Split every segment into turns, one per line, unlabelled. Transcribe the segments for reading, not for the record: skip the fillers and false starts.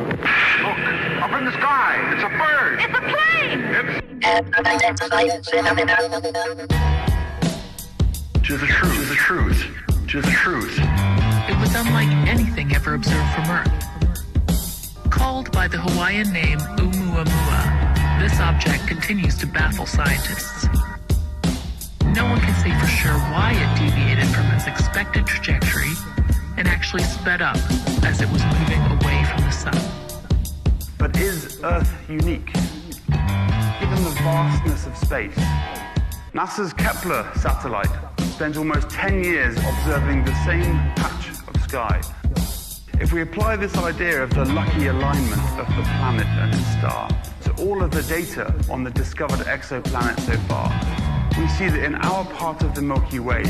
Look, up in the sky. It's a bird.
It's a plane.
To the truth. To the truth. To the truth.
It was unlike anything ever observed from Earth. Called by the Hawaiian name Oumuamua, this object continues to baffle scientists. No one can say for sure why it deviated from its expected trajectory and actually sped up as it was moving away from the sun.
But is Earth unique? Given the vastness of space, NASA's Kepler satellite spends almost 10 years observing the same patch of sky. If we apply this idea of the lucky alignment of the planet and its star to all of the data on the discovered exoplanet so far, we see that in our part of the Milky Way,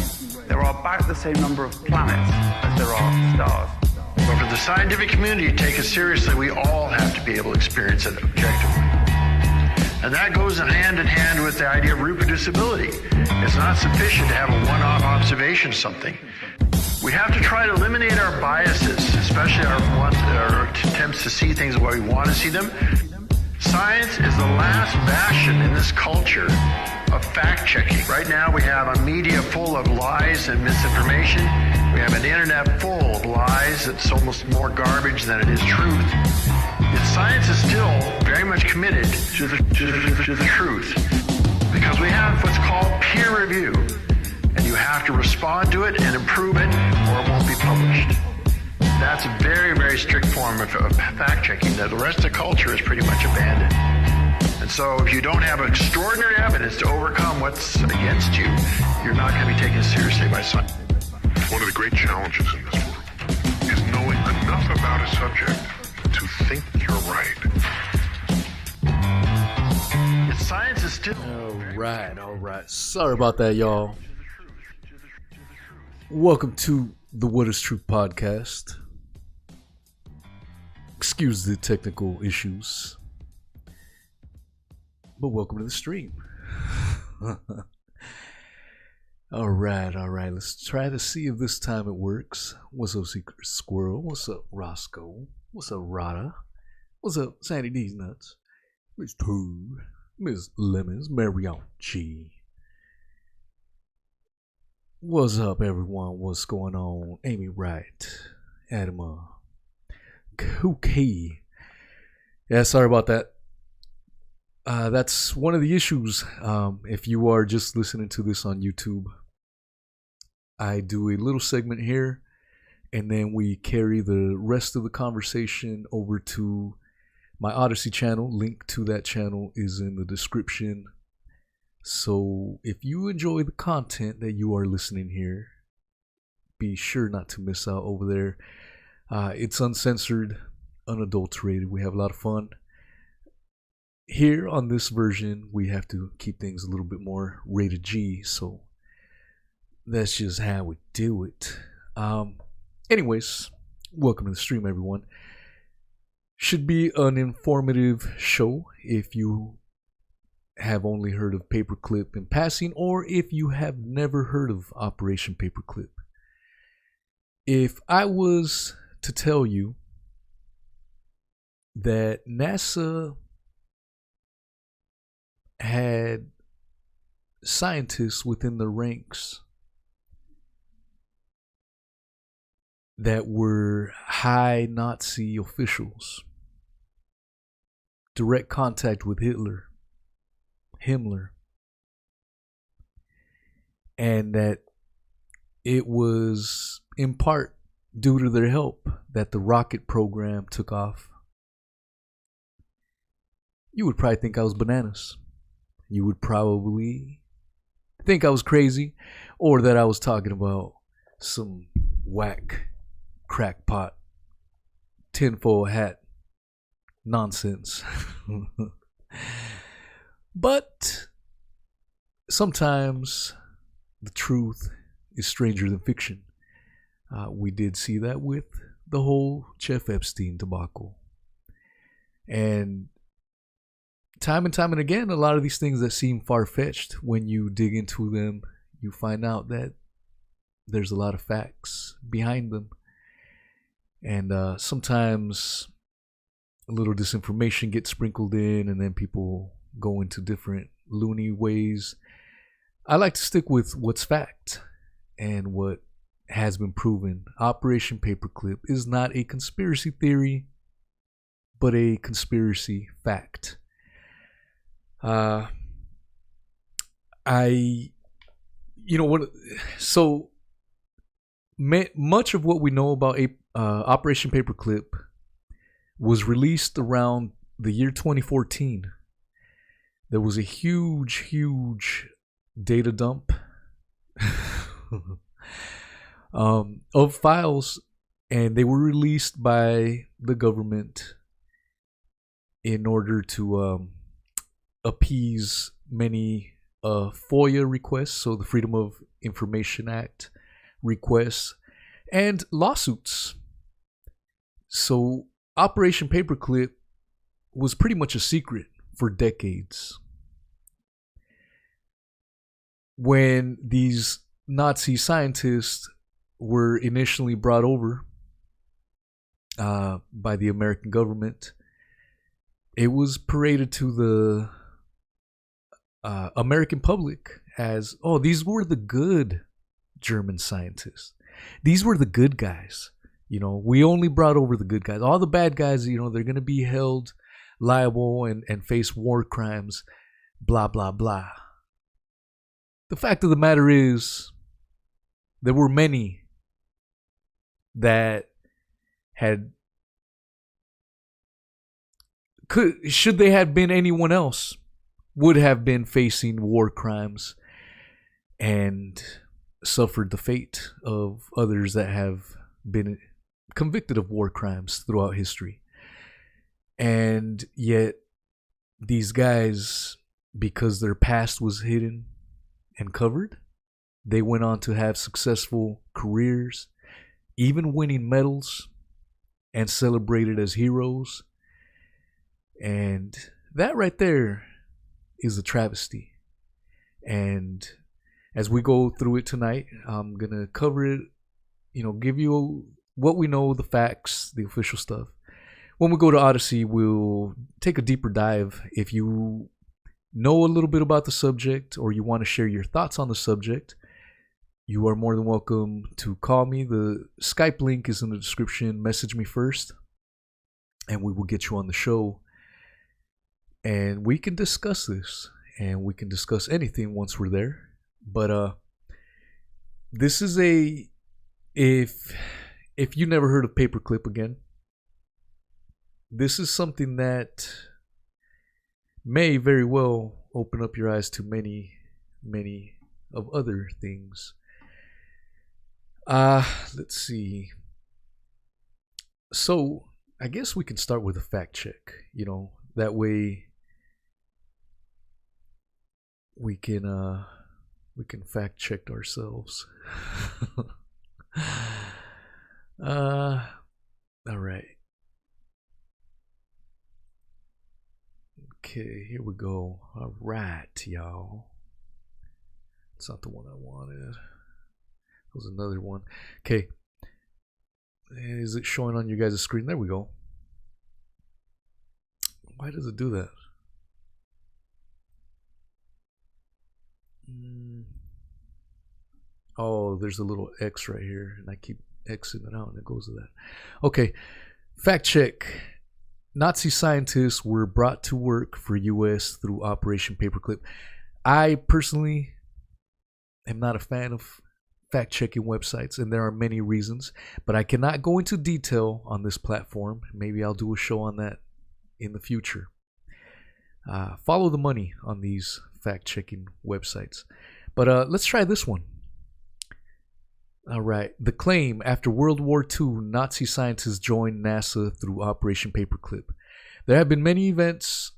there are about the same number of planets as there are stars.
But for the scientific community to take us seriously, we all have to be able to experience it objectively. And that goes hand in hand with the idea of reproducibility. It's not sufficient to have a one-off observation of something. We have to try to eliminate our biases, especially our attempts to see things the way we want to see them. Science is the last bastion in this culture of fact-checking. Right now we have a media full of lies and misinformation. We have an internet full of lies that's almost more garbage than it is truth. Yet science is still very much committed to the truth, because we have what's called peer review, and you have to respond to it and improve it, or it won't be published. That's a very, very strict form of fact-checking that the rest of the culture is pretty much abandoned. And so if you don't have extraordinary evidence to overcome what's against you, you're not going to be taken seriously by science.
One of the great challenges in this world is knowing enough about a subject to think you're right.
Yet science is still...
All right. Sorry about that, y'all. Welcome to the What is Truth podcast. Excuse the technical issues, but welcome to the stream. All right. Let's try to see if this time it works. What's up, Secret Squirrel? What's up, Roscoe? What's up, Rada? What's up, Sandy D's Nuts? Miss Two, Miss Lemons, Marion G. What's up, everyone? What's going on? Amy Wright, Adama, Kookie. Yeah, sorry about that. That's one of the issues. If you are just listening to this on YouTube, I do a little segment here, and then we carry the rest of the conversation over to my Odysee channel. Link to that channel is in the description. So if you enjoy the content that you are listening here, be sure not to miss out over there. It's uncensored, unadulterated. We have a lot of fun. Here on this version, we have to keep things a little bit more rated G, so that's just how we do it. Anyways, welcome to the stream, everyone. Should be an informative show if you have only heard of Paperclip in passing, or if you have never heard of Operation Paperclip. If I was to tell you that NASA had scientists within the ranks that were high Nazi officials, direct contact with Himmler, and that it was in part due to their help that the rocket program took off, you would probably think I was bananas. You would probably think I was crazy, or that I was talking about some whack, crackpot, tinfoil hat nonsense. But sometimes the truth is stranger than fiction. We did see that with the whole Jeff Epstein debacle. And time and again, a lot of these things that seem far-fetched, when you dig into them, you find out that there's a lot of facts behind them. And sometimes a little disinformation gets sprinkled in, and then people go into different loony ways. I like to stick with what's fact and what has been proven. Operation Paperclip is not a conspiracy theory, but a conspiracy fact. Much of what we know about Operation Paperclip was released around the year 2014. There was a huge data dump of files, and they were released by the government in order to appease many FOIA requests, so the Freedom of Information Act requests, and lawsuits. So Operation Paperclip was pretty much a secret for decades. When these Nazi scientists were initially brought over by the American government, it was paraded to the American public as, oh, these were the good German scientists. These were the good guys. We only brought over the good guys. All the bad guys, they're going to be held liable and face war crimes, blah, blah, blah. The fact of the matter is, there were many that should they have been anyone else, would have been facing war crimes and suffered the fate of others that have been convicted of war crimes throughout history. And yet these guys, because their past was hidden and covered, they went on to have successful careers, even winning medals and celebrated as heroes. And that right there is a travesty. And as we go through it tonight, I'm going to cover it, give you what we know, the facts, the official stuff. When we go to Odysee, we'll take a deeper dive. If you know a little bit about the subject, or you want to share your thoughts on the subject, you are more than welcome to call me. The Skype link is in the description. Message me first, and we will get you on the show. And we can discuss this, and we can discuss anything once we're there. But this is if you never heard of Paperclip again, this is something that may very well open up your eyes to many of other things. Let's see. So I guess we can start with a fact check. That way we can fact check ourselves. All right. Okay, here we go. All right, y'all. It's not the one I wanted. That was another one. Okay. Is it showing on your guys' screen? There we go. Why does it do that? Oh, there's a little X right here, and I keep Xing it out, and it goes to that. Okay, fact check. Nazi scientists were brought to work for U.S. through Operation Paperclip. I personally am not a fan of fact-checking websites, and there are many reasons, but I cannot go into detail on this platform. Maybe I'll do a show on that in the future. Follow the money on these fact-checking websites. But let's try this one. All right. The claim: after World War II, Nazi scientists joined NASA through Operation Paperclip. There have been many events.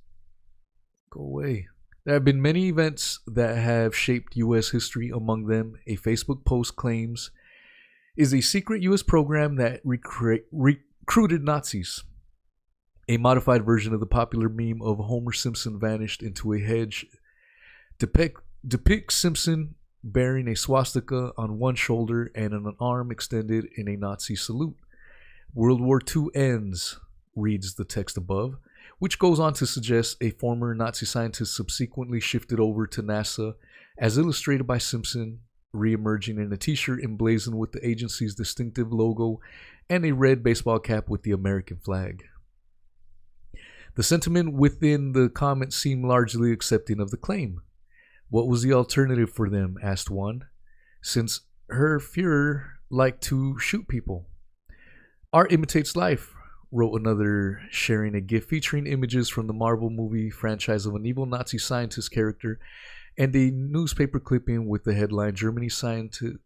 Go away. There have been many events that have shaped U.S. history. Among them, a Facebook post claims is a secret U.S. program that recruited Nazis. A modified version of the popular meme of Homer Simpson vanished into a hedge depicts Simpson bearing a swastika on one shoulder and an arm extended in a Nazi salute. World War II ends. reads the text above, which goes on to suggest a former Nazi scientist subsequently shifted over to NASA, as illustrated by Simpson, re-emerging in a t-shirt emblazoned with the agency's distinctive logo and a red baseball cap with the American flag. The sentiment within the comment seemed largely accepting of the claim. What was the alternative for them, asked one, since Herr Führer liked to shoot people. Art imitates life, wrote another, sharing a GIF featuring images from the Marvel movie franchise of an evil Nazi scientist character and a newspaper clipping with the headline, Germany scientist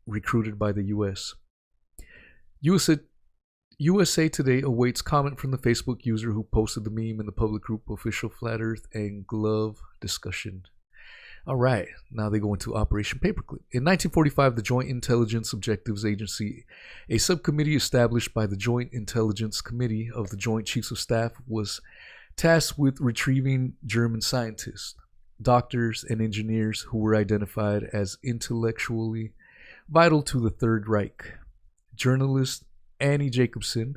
recruited by the U.S. USA Today awaits comment from the Facebook user who posted the meme in the public group Official Flat Earth and Glove Discussion. All right, now they go into Operation Paperclip. In 1945, the Joint Intelligence Objectives Agency, a subcommittee established by the Joint Intelligence Committee of the Joint Chiefs of Staff, was tasked with retrieving German scientists, doctors, and engineers who were identified as intellectually vital to the Third Reich. Journalist Annie Jacobsen,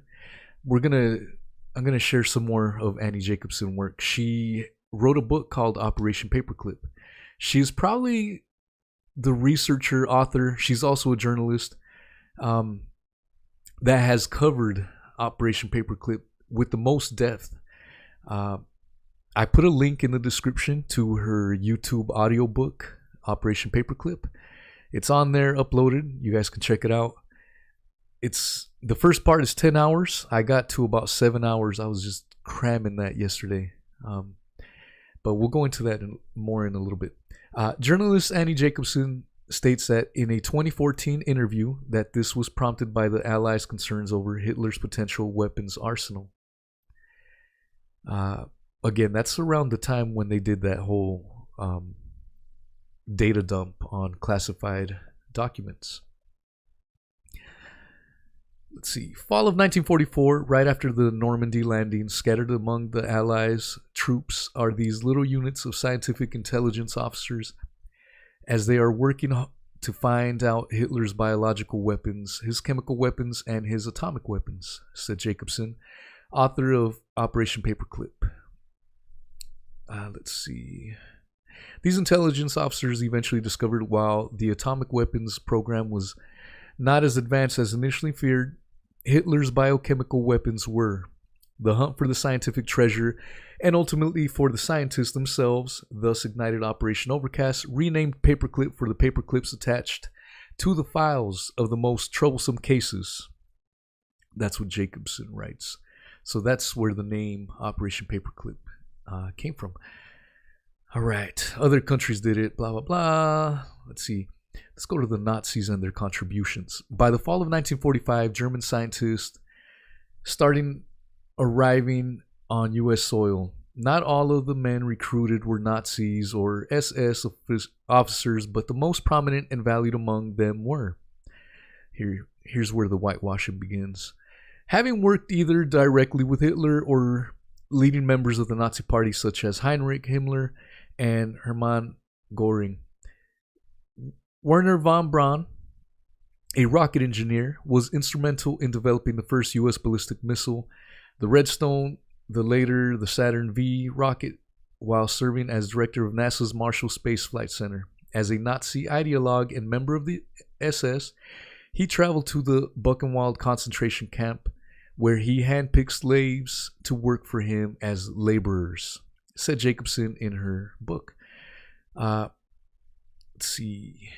I'm gonna share some more of Annie Jacobsen work. She wrote a book called Operation Paperclip. She's probably the researcher, author. She's also a journalist that has covered Operation Paperclip with the most depth. I put a link in the description to her YouTube audiobook, Operation Paperclip. It's on there, uploaded. You guys can check it out. The first part is 10 hours. I got to about 7 hours. I was just cramming that yesterday. But we'll go into that more in a little bit. Journalist Annie Jacobsen states that in a 2014 interview that this was prompted by the Allies' concerns over Hitler's potential weapons arsenal. Again, that's around the time when they did that whole data dump on classified documents. Let's see. Fall of 1944, right after the Normandy landing, scattered among the Allies' troops are these little units of scientific intelligence officers as they are working to find out Hitler's biological weapons, his chemical weapons, and his atomic weapons, said Jacobsen, author of Operation Paperclip. Let's see. These intelligence officers eventually discovered while the atomic weapons program was not as advanced as initially feared, Hitler's biochemical weapons were. The hunt for the scientific treasure, and ultimately for the scientists themselves, thus ignited Operation Overcast, renamed Paperclip for the paperclips attached to the files of the most troublesome cases. That's what Jacobsen writes. So that's where the name Operation Paperclip came from. All right, other countries did it, blah, blah, blah. Let's see. Let's go to the Nazis and their contributions. By the fall of 1945, German scientists arriving on U.S. soil. Not all of the men recruited were Nazis or SS officers, but the most prominent and valued among them were. Here's where the whitewashing begins. Having worked either directly with Hitler or leading members of the Nazi Party such as Heinrich Himmler and Hermann Göring. Werner von Braun, a rocket engineer, was instrumental in developing the first U.S. ballistic missile, the Redstone, the later the Saturn V rocket, while serving as director of NASA's Marshall Space Flight Center. As a Nazi ideologue and member of the SS, he traveled to the Buchenwald concentration camp, where he handpicked slaves to work for him as laborers, said Jacobsen in her book. Let's see.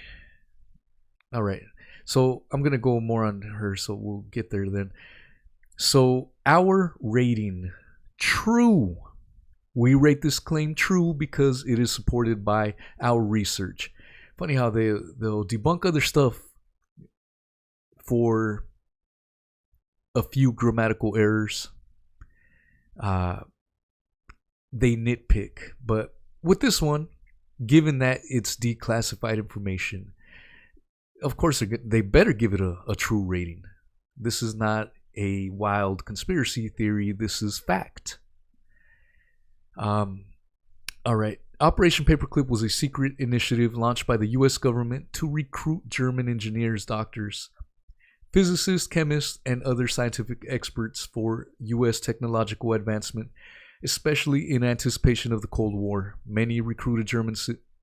All right. So I'm going to go more on her, so we'll get there then. So our rating, true. We rate this claim true because it is supported by our research. Funny how they'll debunk other stuff for a few grammatical errors. They nitpick. But with this one, given that it's declassified information, of course they better give it a true rating. This is not a wild conspiracy theory. This is fact. All right. Operation Paperclip was a secret initiative launched by the U.S. government to recruit German engineers, doctors, physicists, chemists, and other scientific experts for U.S. technological advancement, especially in anticipation of the Cold War. Many recruited German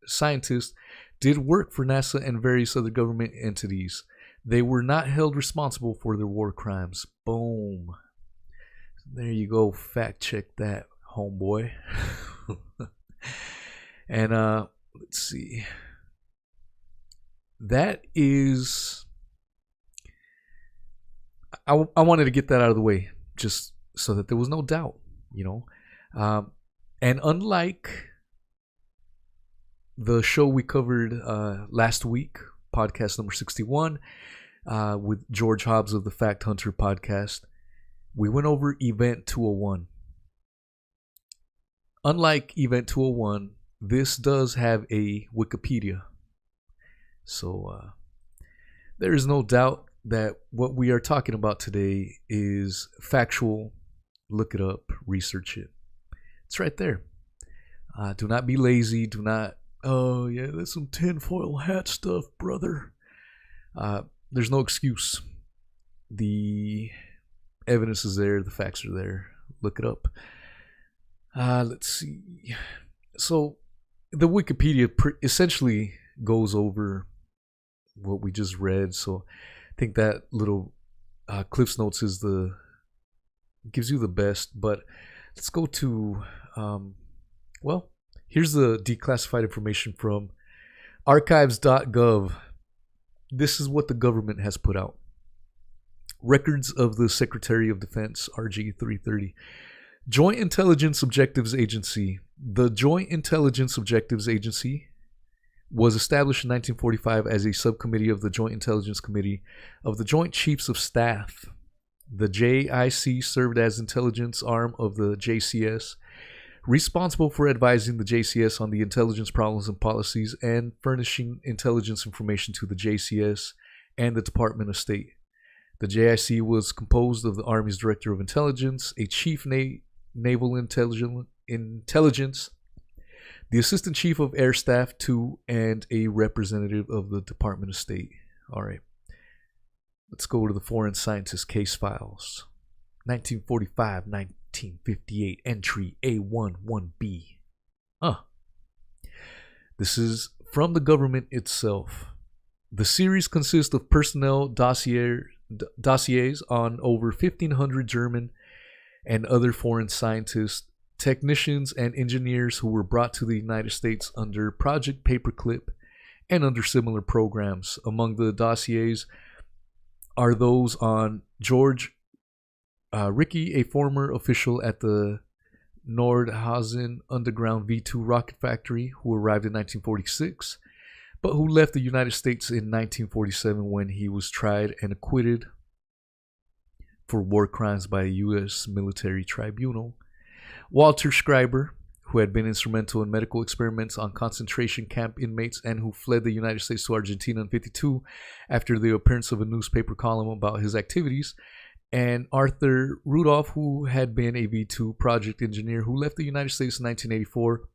scientists did work for NASA and various other government entities. They were not held responsible for their war crimes. Boom. There you go. Fact check that, homeboy. And let's see. That is... I wanted to get that out of the way, just so that there was no doubt, you know. And unlike the show we covered last week, podcast number 61, with George Hobbs of the Fact Hunter podcast, we went over Event 201. Unlike Event 201, this does have a Wikipedia. So there is no doubt that what we are talking about today is factual. Look it up, research it. It's right there. Do not be lazy. Do not, oh yeah, that's some tinfoil hat stuff, brother. There's no excuse. The evidence is there. The facts are there. Look it up. Let's see. So the Wikipedia essentially goes over what we just read. So I think that little Cliff's Notes gives you the best. But let's go to, well, here's the declassified information from archives.gov. This is what the government has put out. Records of the Secretary of Defense, RG 330. Joint Intelligence Objectives Agency. The Joint Intelligence Objectives Agency was established in 1945 as a subcommittee of the Joint Intelligence Committee of the Joint Chiefs of Staff. The JIC served as intelligence arm of the JCS, responsible for advising the JCS on the intelligence problems and policies and furnishing intelligence information to the JCS and the Department of State. The JIC was composed of the Army's Director of Intelligence, a Chief Naval Intelligence, the Assistant Chief of Air Staff 2, and a representative of the Department of State. All right. Let's go to the Foreign Scientist Case Files. 1945, 1958, entry A11B. This is from the government itself. The series consists of personnel dossiers on over 1,500 German and other foreign scientists, technicians, and engineers who were brought to the United States under Project Paperclip and under similar programs. Among the dossiers are those on George Rickey, a former official at the Nordhausen Underground V2 rocket factory who arrived in 1946, but who left the United States in 1947 when he was tried and acquitted for war crimes by a U.S. military tribunal. Walter Schreiber, who had been instrumental in medical experiments on concentration camp inmates and who fled the United States to Argentina in 1952 after the appearance of a newspaper column about his activities, and Arthur Rudolph, who had been a V2 project engineer who left the United States in 1984,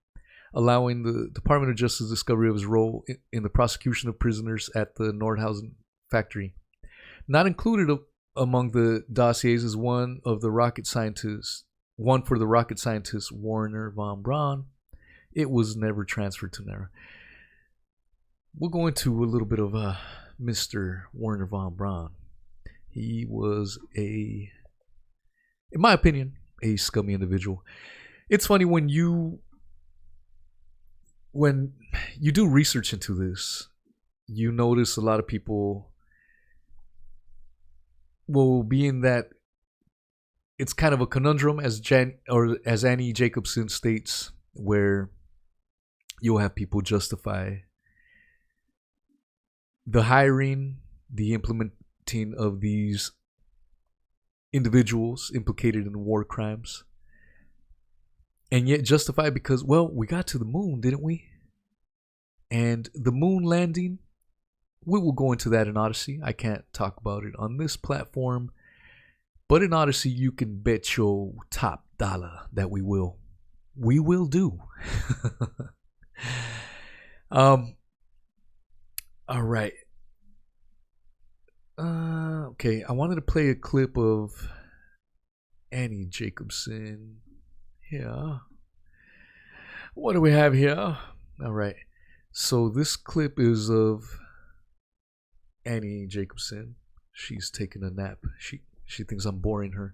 allowing the Department of Justice discovery of his role in the prosecution of prisoners at the Nordhausen factory. Not included among the dossiers is one for the rocket scientist Werner von Braun. It was never transferred to NARA. We'll go into a little bit of Mr. Werner von Braun. He was in my opinion, a scummy individual. It's funny when you do research into this, you notice a lot of people will be in that it's kind of a conundrum, as Annie Jacobsen states, where you'll have people justify the hiring, the implementing of these individuals implicated in war crimes, and yet justify because, well, we got to the moon, didn't we? And the moon landing, we will go into that in Odysee. I can't talk about it on this platform, but in Odysee, you can bet your top dollar that we will do. All right. Okay, I wanted to play a clip of Annie Jacobsen. Yeah. What do we have here? All right. So this clip is of Annie Jacobsen. She's taking a nap. She thinks I'm boring her.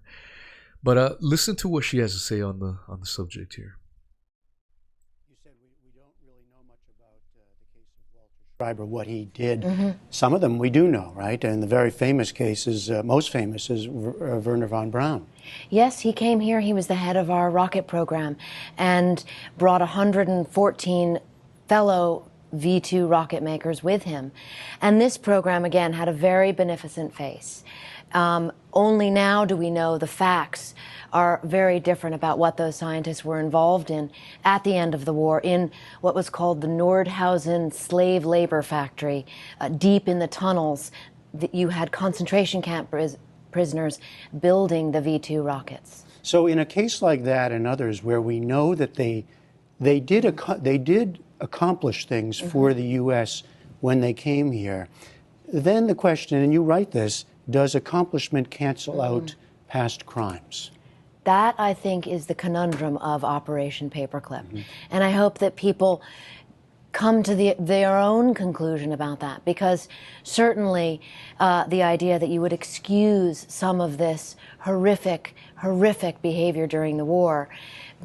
But listen to what she has to say on the subject here.
You said we don't really know much about the case of Walter Schreiber, what he did. Some of them we do know, right? And the very famous case is, most famous is Wernher von Braun.
Yes, he came here. He was the head of our rocket program and brought 114 fellow V2 rocket makers with him. And this program, again, had a very beneficent face. Only now do we know the facts are very different about what those scientists were involved in at the end of the war in what was called the Nordhausen slave labor factory. Deep in the tunnels, you had concentration camp prisoners building the V2 rockets.
So in a case like that and others where we know that they did accomplish things for the U.S. when they came here, then the question, and you write this, does accomplishment cancel out past crimes?
That, I think, is the conundrum of Operation Paperclip. And I hope that people come to their own conclusion about that, because certainly the idea that you would excuse some of this horrific behavior during the war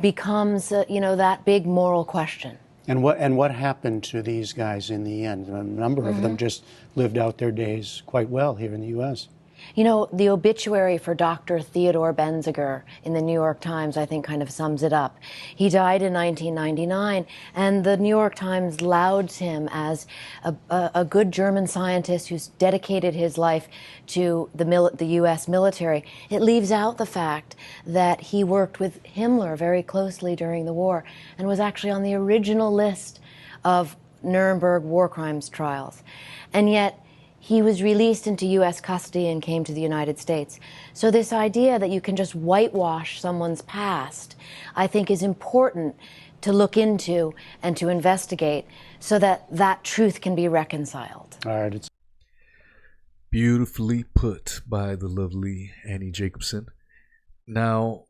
becomes, that big moral question.
And what happened to these guys in the end? A number of them just lived out their days quite well here in the U.S.
You know, the obituary for Dr. Theodore Benziger in the New York Times, I think, kind of sums it up. He died in 1999, and the New York Times lauds him as a good German scientist who's dedicated his life to the U.S. military. It leaves out the fact that he worked with Himmler very closely during the war and was actually on the original list of Nuremberg war crimes trials. And yet, he was released into U.S. custody and came to the United States. So this idea that you can just whitewash someone's past, I think, is important to look into and to investigate so that that truth can be reconciled.
All right. It's
Beautifully put by the lovely Annie Jacobsen. Now,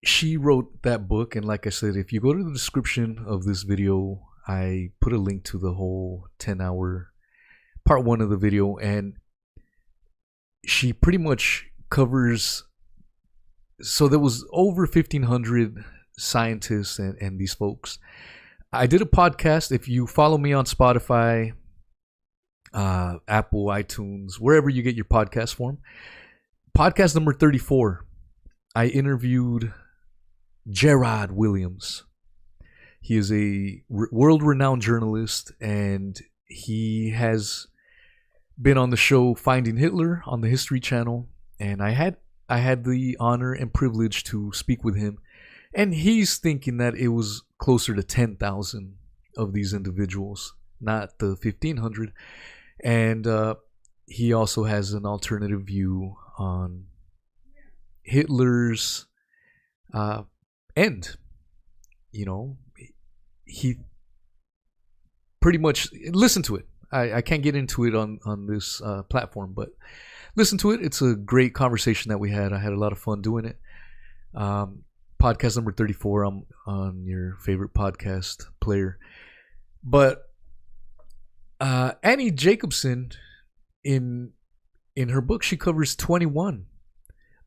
she wrote that book, and like I said, if you go to the description of this video, I put a link to the whole 10-hour part 1 of the video, and she pretty much covers, so there was over 1,500 scientists and these folks. I did a podcast. If you follow me on Spotify, Apple, iTunes, wherever you get your podcast from, podcast number 34, I interviewed Gerard Williams. He is a world-renowned journalist, and he has been on the show Finding Hitler on the History Channel, and I had the honor and privilege to speak with him, and he's thinking that it was closer to 10,000 of these individuals, not the 1,500, and he also has an alternative view on Hitler's end. He pretty much, listen to it. I can't get into it on this platform, but listen to it. It's a great conversation that we had. I had a lot of fun doing it. Podcast number 34. I'm on your favorite podcast player. But Annie Jacobsen, in her book, she covers 21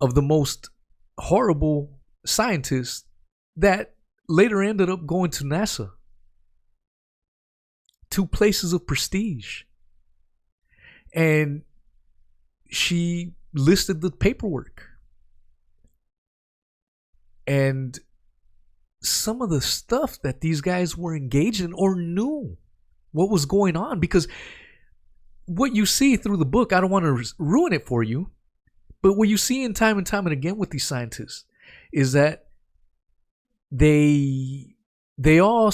of the most horrible scientists that later ended up going to NASA. 2 places of prestige. And she listed the paperwork. And some of the stuff that these guys were engaged in or knew what was going on. Because what you see through the book, I don't want to ruin it for you, but what you see in time and again with these scientists is that they all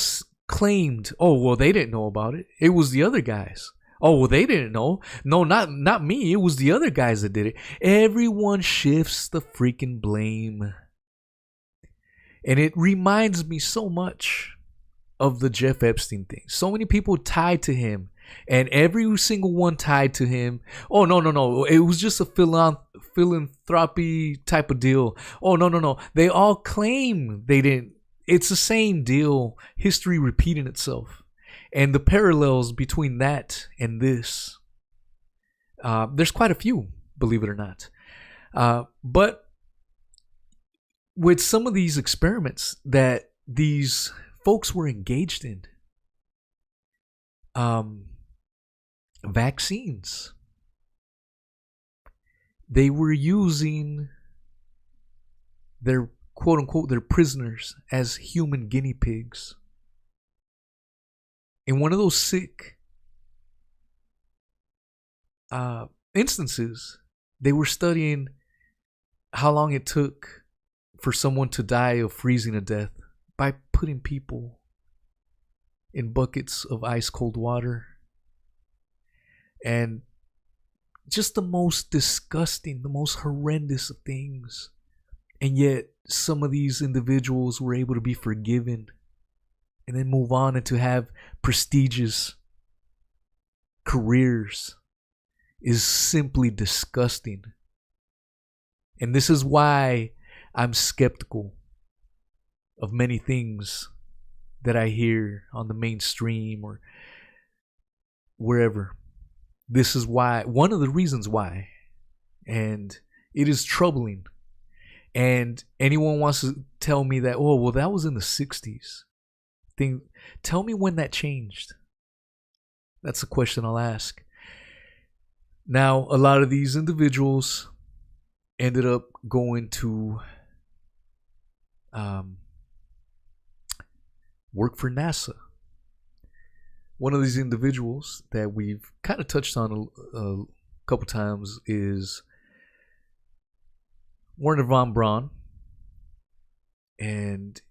claimed, oh, well, they didn't know about it. It was the other guys. Oh, well, they didn't know. No, not me. It was the other guys that did it. Everyone shifts the freaking blame. And it reminds me so much of the Jeff Epstein thing. So many people tied to him And every single one tied to him. Oh, no. It was just a philanthropy type of deal. Oh, no. They all claim they didn't. It's the same deal. History repeating itself. And the parallels between that and this, there's quite a few, believe it or not. But with some of these experiments that these folks were engaged in, vaccines, they were using their quote unquote their prisoners as human guinea pigs. In one of those sick instances, they were studying how long it took for someone to die of freezing to death by putting people in buckets of ice cold water. And just the most disgusting, the most horrendous of things. And yet some of these individuals were able to be forgiven and then move on and to have prestigious careers is simply disgusting. And this is why I'm skeptical of many things that I hear on the mainstream or wherever. This is why, one of the reasons why, and it is troubling. And anyone wants to tell me that, oh, well, that was in the 60s. Tell me when that changed. That's the question I'll ask. Now, a lot of these individuals ended up going to work for NASA. One of these individuals that we've kind of touched on a couple times is Wernher von Braun. And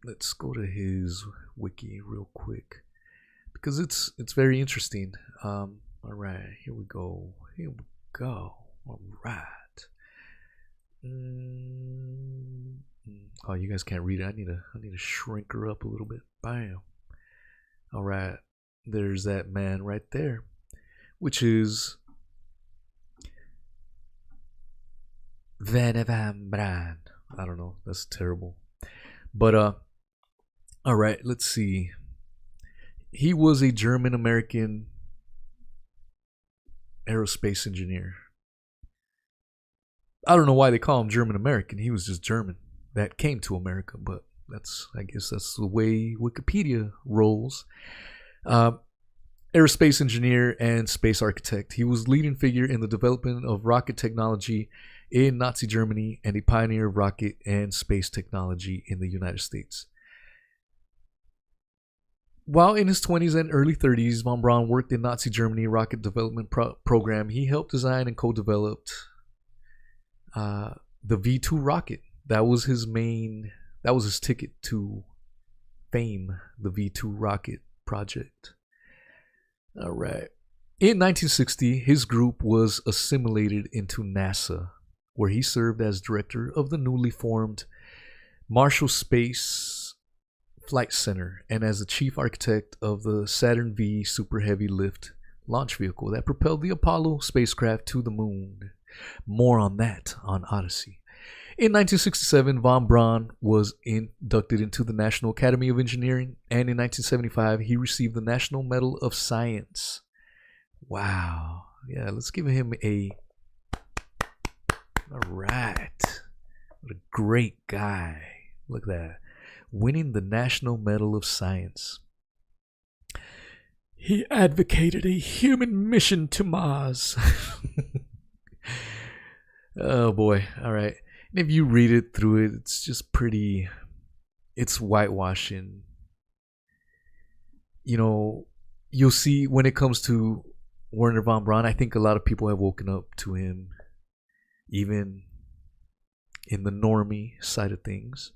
let's go to his wiki real quick because it's very interesting. All right, here we go. All right. Oh, you guys can't read it. I need to shrink her up a little bit. Bam. All right, there's that man right there, which is Wernher von Braun. I don't know. That's terrible. But all right, let's see. He was a German-American aerospace engineer. I don't know why they call him German-American. He was just German that came to America, but I guess that's the way Wikipedia rolls. Aerospace engineer and space architect. He was leading figure in the development of rocket technology in Nazi Germany and a pioneer of rocket and space technology in the United States. While in his 20s and early 30s, von Braun worked in Nazi Germany rocket development program. He helped design and co-developed the V2 rocket. That was his ticket to fame, the V2 rocket project. All right. In 1960, his group was assimilated into NASA, where he served as director of the newly formed Marshall Space Flight Center and as the chief architect of the Saturn V Super Heavy Lift launch vehicle that propelled the Apollo spacecraft to the moon. More on that on Odysee. In 1967, von Braun was inducted into the National Academy of Engineering, and in 1975, he received the National Medal of Science. Wow. Yeah, let's give him a... All right. What a great guy. Look at that. Winning the National Medal of Science. He advocated a human mission to Mars. Oh, boy. All right. And if you read it through it, it's just pretty, it's whitewashing. You know, you'll see when it comes to Wernher von Braun, I think a lot of people have woken up to him, even in the normie side of things.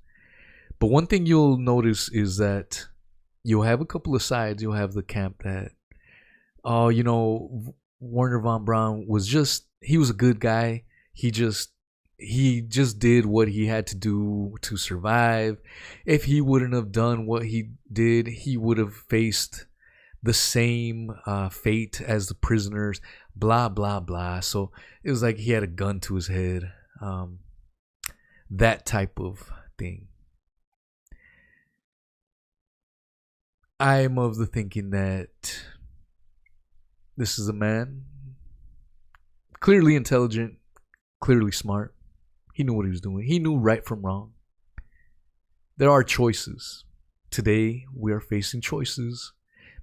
But one thing you'll notice is that you'll have a couple of sides. You'll have the camp that, oh, you know, Wernher von Braun was just, he was a good guy. He just did what he had to do to survive. If he wouldn't have done what he did, he would have faced the same fate as the prisoners, blah, blah, blah. So it was like he had a gun to his head. That type of thing. I am of the thinking that this is a man, clearly intelligent, clearly smart. He knew what he was doing. He knew right from wrong. There are choices. Today, we are facing choices,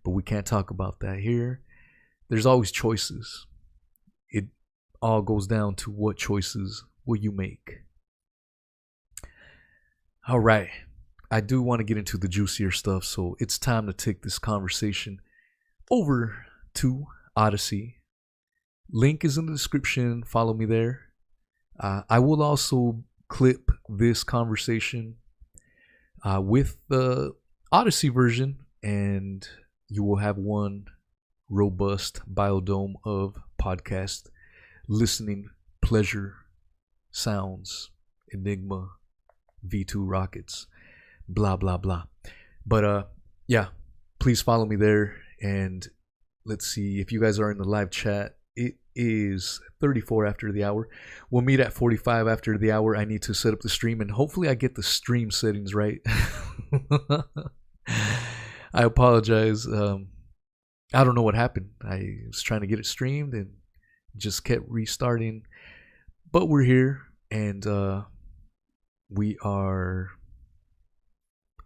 but we can't talk about that here. There's always choices. It all goes down to what choices will you make. All right. I do want to get into the juicier stuff, so it's time to take this conversation over to Odysee. Link is in the description. Follow me there. I will also clip this conversation with the Odysee version, and you will have one robust biodome of podcast listening pleasure, sounds, Enigma, V2 rockets, blah, blah, blah. But yeah, please follow me there. And let's see if you guys are in the live chat. It is 34 after the hour. We'll meet at 45 after the hour. I need to set up the stream, and hopefully I get the stream settings right. I apologize. I don't know what happened. I was trying to get it streamed and just kept restarting. But we're here, and we are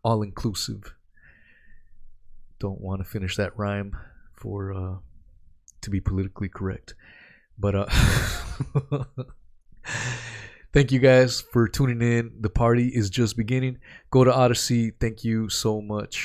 all inclusive. Don't want to finish that rhyme for to be politically correct. But thank you guys for tuning in. The party is just beginning. Go to Odysee. Thank you so much